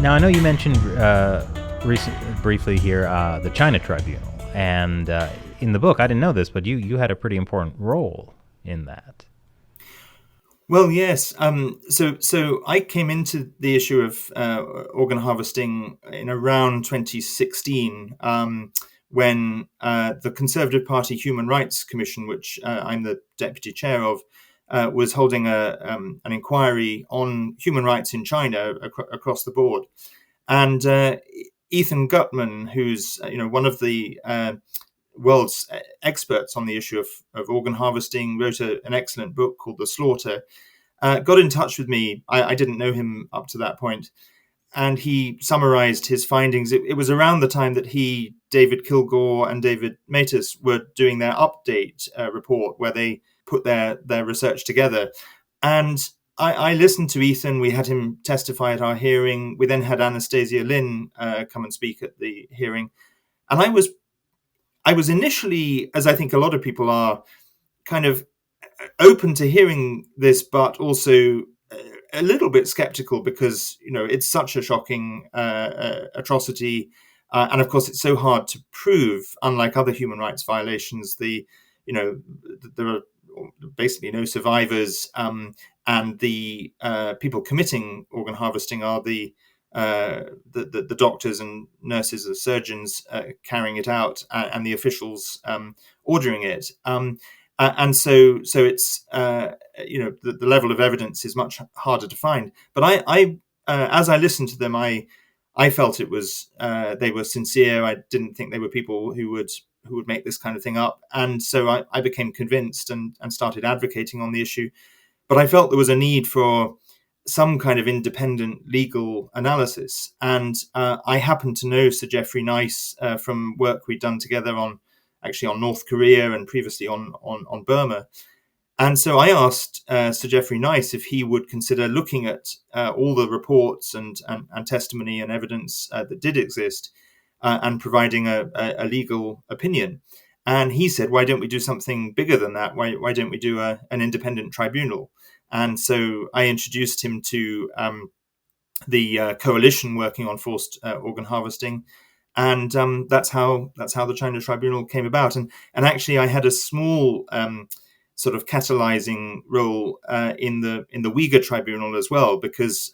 Now, I know you mentioned briefly here the China Tribunal, and in the book, I didn't know this, but you had a pretty important role in that. Well, yes. So I came into the issue of organ harvesting in around 2016, when the Conservative Party Human Rights Commission, which I'm the deputy chair of, was holding an inquiry on human rights in China across the board. And Ethan Gutman, who's one of the world's experts on the issue of organ harvesting, wrote an excellent book called The Slaughter. Got in touch with me. I didn't know him up to that point, and he summarized his findings. It was around the time that David Kilgore, and David Matus were doing their update report, where they put their research together. And I listened to Ethan. We had him testify at our hearing. We then had Anastasia Lin come and speak at the hearing. And I was initially, as I think a lot of people are, kind of open to hearing this, but also a little bit skeptical because it's such a shocking atrocity, and of course it's so hard to prove. Unlike other human rights violations, there are basically no survivors, and the people committing organ harvesting are the doctors and nurses, the surgeons carrying it out, and the officials ordering it. And so it's the level of evidence is much harder to find. But I as I listened to them, I felt it was they were sincere. I didn't think they were people who would make this kind of thing up. And so I became convinced and started advocating on the issue. But I felt there was a need for some kind of independent legal analysis. And I happened to know Sir Geoffrey Nice from work we'd done together on North Korea and previously on Burma. And so I asked Sir Geoffrey Nice if he would consider looking at all the reports and testimony and evidence that did exist, and providing a legal opinion. And he said, why don't we do something bigger than that? Why don't we do an independent tribunal? And so I introduced him to the coalition working on forced organ harvesting. And that's how the China Tribunal came about. And actually, I had a small sort of catalyzing role in the Uyghur Tribunal as well, because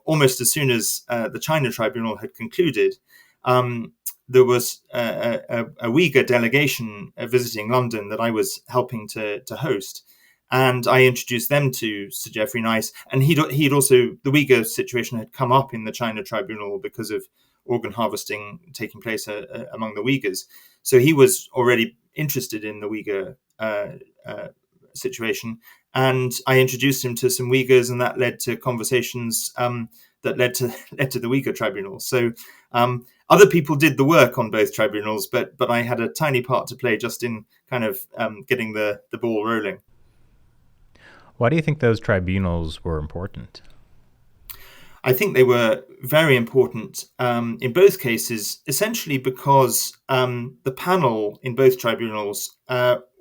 almost as soon as the China Tribunal had concluded, there was a Uyghur delegation visiting London that I was helping to host. And I introduced them to Sir Geoffrey Nice. And he'd also, the Uyghur situation had come up in the China Tribunal because of organ harvesting taking place among the Uyghurs. So he was already interested in the Uyghur situation. And I introduced him to some Uyghurs, and that led to conversations that led to the Uyghur Tribunal. So other people did the work on both tribunals, but I had a tiny part to play just in kind of getting the ball rolling. Why do you think those tribunals were important? I think they were very important in both cases, essentially because the panel in both tribunals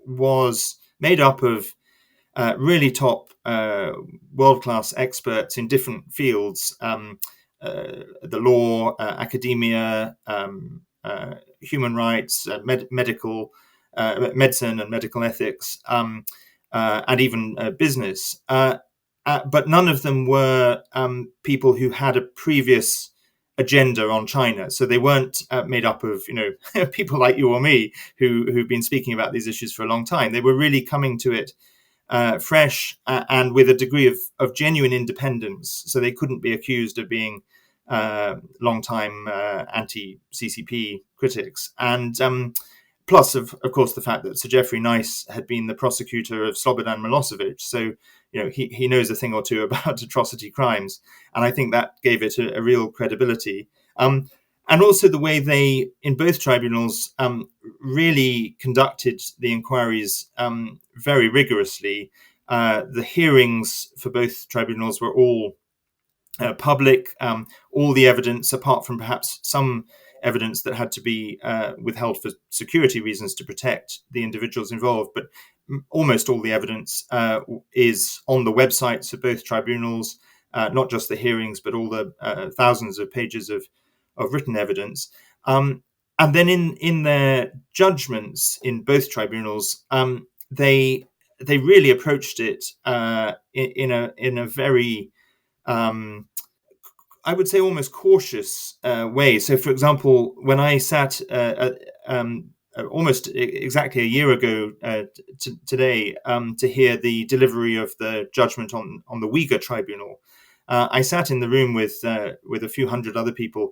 was made up of really top world-class experts in different fields, the law, academia, human rights, medicine and medical ethics, and even business. But none of them were people who had a previous agenda on China. So they weren't made up of people like you or me who've been speaking about these issues for a long time. They were really coming to it fresh and with a degree of genuine independence. So they couldn't be accused of being long-time anti-CCP critics. And plus, of course, the fact that Sir Geoffrey Nice had been the prosecutor of Slobodan Milosevic. So he knows a thing or two about atrocity crimes. And I think that gave it a real credibility. And also the way they, in both tribunals, really conducted the inquiries very rigorously. The hearings for both tribunals were all public. All the evidence, apart from perhaps some evidence that had to be withheld for security reasons to protect the individuals involved, but almost all the evidence is on the websites of both tribunals. not just the hearings, but all the thousands of pages of written evidence. And then in their judgments in both tribunals, they really approached it in a very I would say almost cautious way. So, for example, when I sat almost exactly a year ago today to hear the delivery of the judgment on the Uyghur tribunal, I sat in the room with a few hundred other people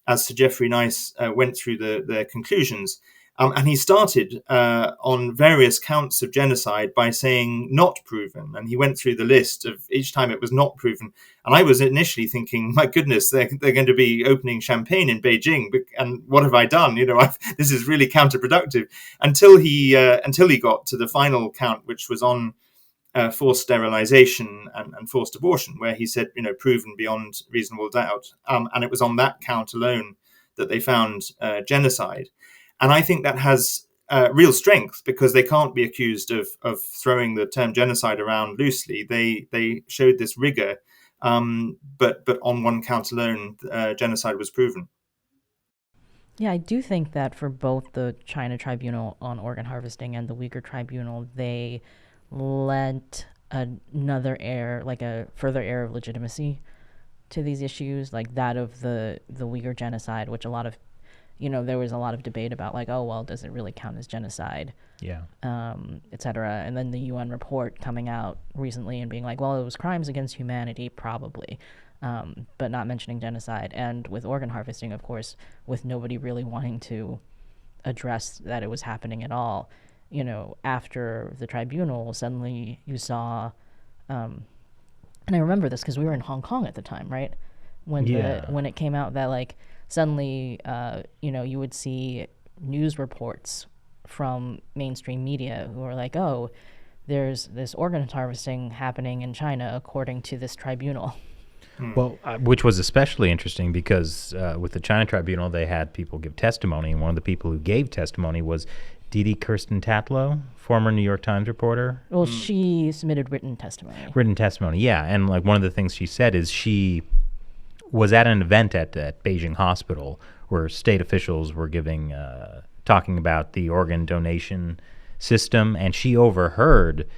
as Sir Geoffrey Nice went through their conclusions. And he started on various counts of genocide by saying not proven. And he went through the list of each time it was not proven. And I was initially thinking, my goodness, they're going to be opening champagne in Beijing. And what have I done? This is really counterproductive. Until he got to the final count, which was on forced sterilization and forced abortion, where he said, proven beyond reasonable doubt. And it was on that count alone that they found genocide. And I think that has real strength, because they can't be accused of throwing the term genocide around loosely. They showed this rigor, but on one count alone, genocide was proven. Yeah, I do think that for both the China Tribunal on organ harvesting and the Uyghur Tribunal, they lent another air, like a further air of legitimacy to these issues, like that of the Uyghur genocide, which a lot of there was a lot of debate about, like, oh, well, does it really count as genocide? Yeah. Et cetera. And then the UN report coming out recently and being like, well, it was crimes against humanity, probably, but not mentioning genocide. And with organ harvesting, of course, with nobody really wanting to address that it was happening at all, after the tribunal, suddenly you saw, and I remember this because we were in Hong Kong at the time, right? When it came out that, like, suddenly, you would see news reports from mainstream media who are like, oh, there's this organ harvesting happening in China according to this tribunal. Well, which was especially interesting because with the China Tribunal, they had people give testimony, and one of the people who gave testimony was Didi Kirsten Tatlow, former New York Times reporter. Well, she submitted written testimony. Written testimony, yeah. And like one of the things she said is she was at an event at Beijing Hospital where state officials were talking about the organ donation system, and she overheard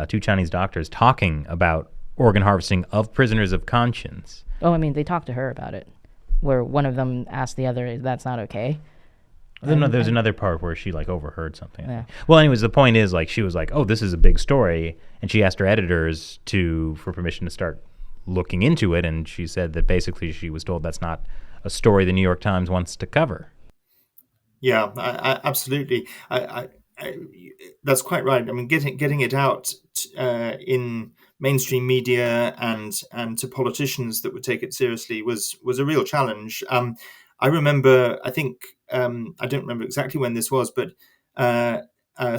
two Chinese doctors talking about organ harvesting of prisoners of conscience. Oh, I mean, they talked to her about it, where one of them asked the other, that's not okay? There's another part where she, like, overheard something. Yeah. Well, anyways, the point is, like, she was like, oh, this is a big story, and she asked her editors for permission to start looking into it, and she said that basically she was told that's not a story the New York Times wants to cover. Yeah, absolutely. That's quite right. I mean, getting it out in mainstream media and to politicians that would take it seriously was a real challenge. I remember, I think, I don't remember exactly when this was, but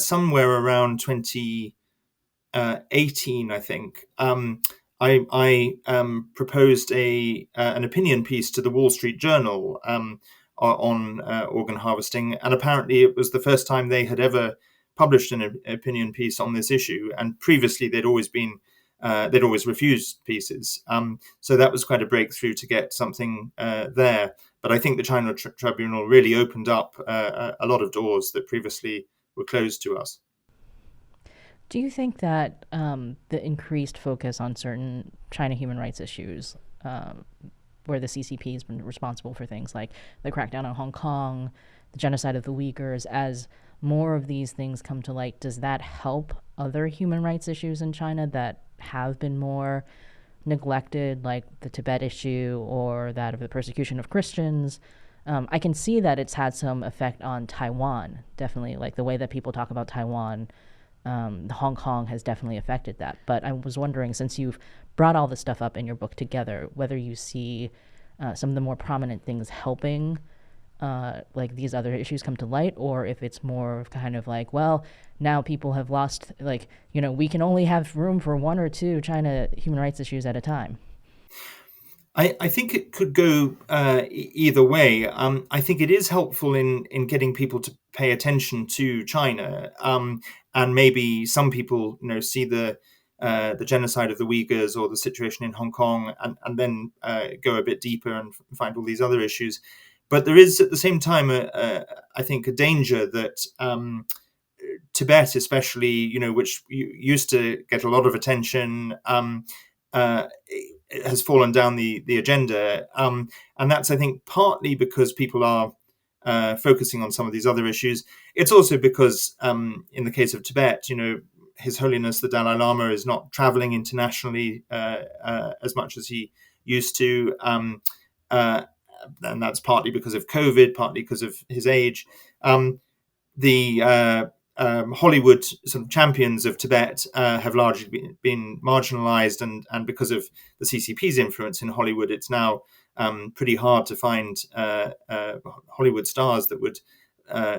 somewhere around 2018, I think, I proposed an opinion piece to the Wall Street Journal on organ harvesting, and apparently it was the first time they had ever published an opinion piece on this issue. And previously, they'd always refused pieces. So that was quite a breakthrough to get something there. But I think the China Tribunal really opened up a lot of doors that previously were closed to us. Do you think that the increased focus on certain China human rights issues, where the CCP has been responsible for things like the crackdown on Hong Kong, the genocide of the Uyghurs, as more of these things come to light, does that help other human rights issues in China that have been more neglected, like the Tibet issue or that of the persecution of Christians? I can see that it's had some effect on Taiwan, definitely, like the way that people talk about Taiwan. Hong Kong has definitely affected that. But I was wondering, since you've brought all this stuff up in your book together, whether you see some of the more prominent things helping like these other issues come to light, or if it's more kind of like, well, now people have lost, like, we can only have room for one or two China human rights issues at a time. I think it could go either way. I think it is helpful in getting people to pay attention to China, and maybe some people, see the the genocide of the Uyghurs or the situation in Hong Kong, and then go a bit deeper and find all these other issues. But there is at the same time, I think, a danger that Tibet, especially, which used to get a lot of attention, has fallen down the agenda, and that's, I think, partly because people are focusing on some of these other issues. It's also because, in the case of Tibet, His Holiness the Dalai Lama is not traveling internationally as much as he used to, and that's partly because of COVID, partly because of his age. The Hollywood sort of champions of Tibet have largely been marginalized, and because of the CCP's influence in Hollywood, it's now pretty hard to find Hollywood stars that would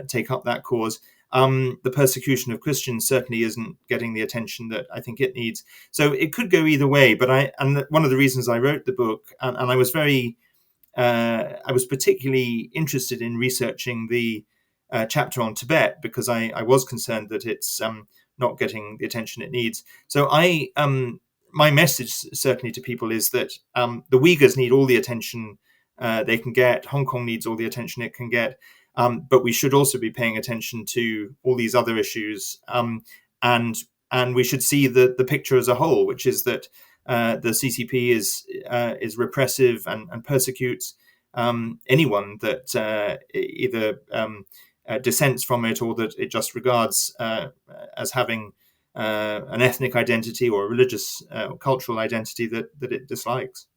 take up that cause. The persecution of Christians certainly isn't getting the attention that I think it needs. So it could go either way. But one of the reasons I wrote the book, and I was particularly interested in researching the chapter on Tibet, because I was concerned that it's not getting the attention it needs. So my message certainly to people is that the Uyghurs need all the attention they can get. Hong Kong needs all the attention it can get. But we should also be paying attention to all these other issues, and we should see the picture as a whole, which is that the CCP is repressive and persecutes anyone that either dissents from it, or that it just regards as having an ethnic identity or a religious or cultural identity that it dislikes.